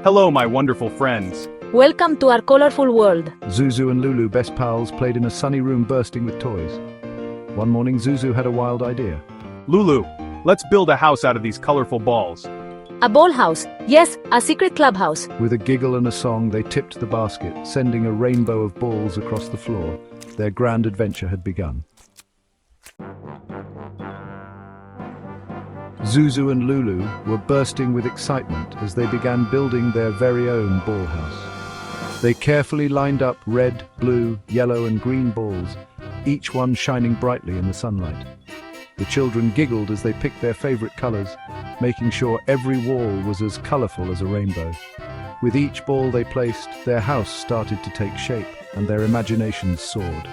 Hello, my wonderful friends. Welcome to our colorful world. Zuzu and Lulu, best pals, played in a sunny room bursting with toys. One morning, Zuzu had a wild idea. Lulu, let's build a house out of these colorful balls. A ball house. Yes, a secret clubhouse. With a giggle and a song, they tipped the basket, sending a rainbow of balls across the floor. Their grand adventure had begun. Zuzu and Lulu were bursting with excitement as they began building their very own ball house. They carefully lined up red, blue, yellow and green balls, each one shining brightly in the sunlight. The children giggled as they picked their favorite colors, making sure every wall was as colorful as a rainbow. With each ball they placed, their house started to take shape, and their imaginations soared.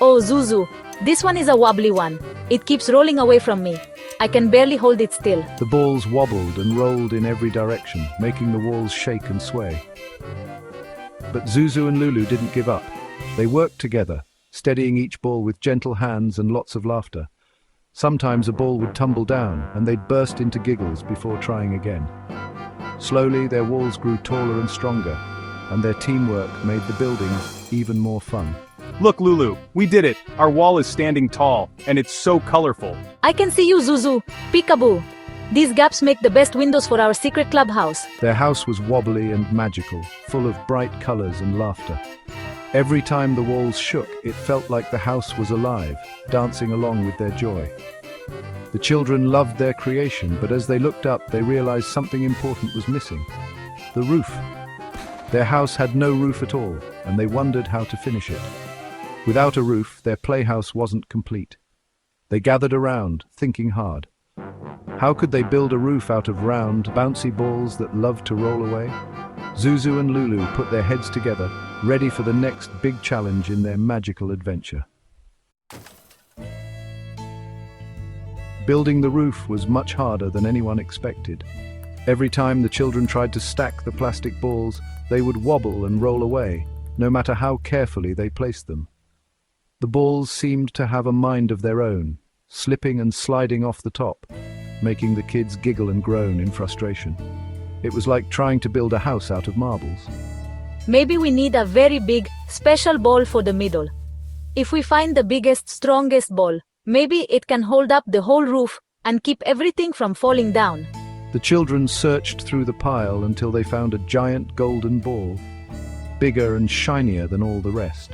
Oh, Zuzu, this one is a wobbly one. It keeps rolling away from me. I can barely hold it still. The balls wobbled and rolled in every direction, making the walls shake and sway. But Zuzu and Lulu didn't give up. They worked together, steadying each ball with gentle hands and lots of laughter. Sometimes a ball would tumble down, and they'd burst into giggles before trying again. Slowly, their walls grew taller and stronger, and their teamwork made the building even more fun. Look, Lulu, we did it. Our wall is standing tall, and it's so colorful. I can see you, Zuzu. Peekaboo. These gaps make the best windows for our secret clubhouse. Their house was wobbly and magical, full of bright colors and laughter. Every time the walls shook, it felt like the house was alive, dancing along with their joy. The children loved their creation, but as they looked up, they realized something important was missing: the roof. Their house had no roof at all, and they wondered how to finish it. Without a roof, their playhouse wasn't complete. They gathered around, thinking hard. How could they build a roof out of round, bouncy balls that loved to roll away? Zuzu and Lulu put their heads together, ready for the next big challenge in their magical adventure. Building the roof was much harder than anyone expected. Every time the children tried to stack the plastic balls, they would wobble and roll away, no matter how carefully they placed them. The balls seemed to have a mind of their own, slipping and sliding off the top, making the kids giggle and groan in frustration. It was like trying to build a house out of marbles. Maybe we need a very big, special ball for the middle. If we find the biggest, strongest ball, maybe it can hold up the whole roof and keep everything from falling down. The children searched through the pile until they found a giant golden ball, bigger and shinier than all the rest.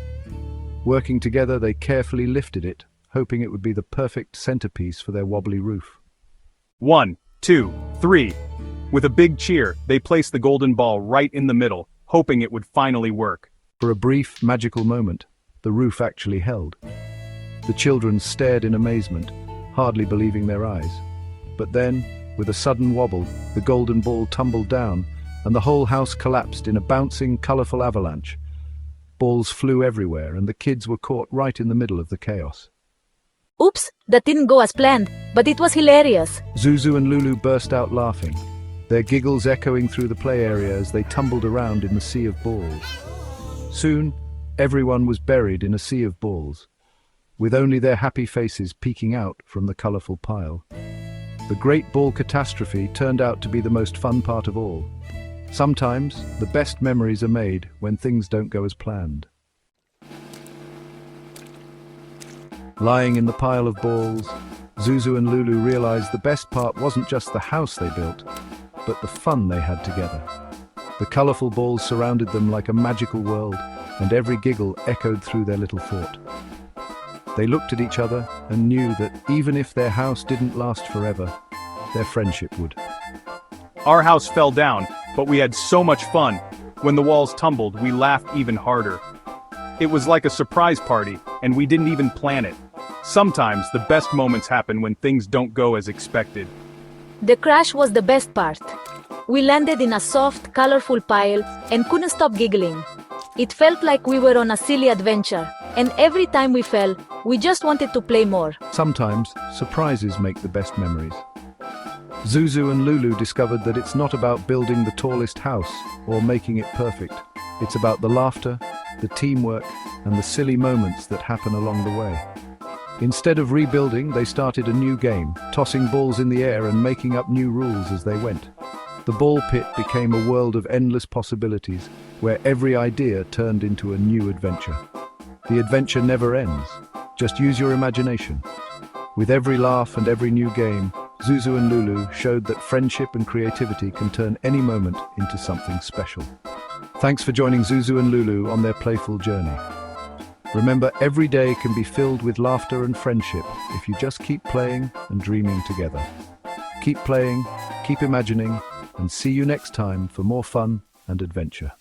Working together, they carefully lifted it, hoping it would be the perfect centerpiece for their wobbly roof. 1, 2, 3. With a big cheer, they placed the golden ball right in the middle, hoping it would finally work. For a brief, magical moment, the roof actually held. The children stared in amazement, hardly believing their eyes. But then, with a sudden wobble, the golden ball tumbled down, and the whole house collapsed in a bouncing, colorful avalanche. Balls flew everywhere, and the kids were caught right in the middle of the chaos. Oops, that didn't go as planned, but it was hilarious. Zuzu and Lulu burst out laughing, their giggles echoing through the play area as they tumbled around in the sea of balls. Soon, everyone was buried in a sea of balls, with only their happy faces peeking out from the colorful pile. The great ball catastrophe turned out to be the most fun part of all. Sometimes, the best memories are made when things don't go as planned. Lying in the pile of balls, Zuzu and Lulu realized the best part wasn't just the house they built, but the fun they had together. The colorful balls surrounded them like a magical world, and every giggle echoed through their little fort. They looked at each other and knew that even if their house didn't last forever, their friendship would. Our house fell down, but we had so much fun. When the walls tumbled, we laughed even harder. It was like a surprise party, and we didn't even plan it. Sometimes the best moments happen when things don't go as expected. The crash was the best part. We landed in a soft, colorful pile and couldn't stop giggling. It felt like we were on a silly adventure, and every time we fell, we just wanted to play more. Sometimes, surprises make the best memories. Zuzu and Lulu discovered that it's not about building the tallest house or making it perfect. It's about the laughter, the teamwork, and the silly moments that happen along the way. Instead of rebuilding, they started a new game, tossing balls in the air and making up new rules as they went. The ball pit became a world of endless possibilities, where every idea turned into a new adventure. The adventure never ends. Just use your imagination. With every laugh and every new game, Zuzu and Lulu showed that friendship and creativity can turn any moment into something special. Thanks for joining Zuzu and Lulu on their playful journey. Remember, every day can be filled with laughter and friendship if you just keep playing and dreaming together. Keep playing, keep imagining, and see you next time for more fun and adventure.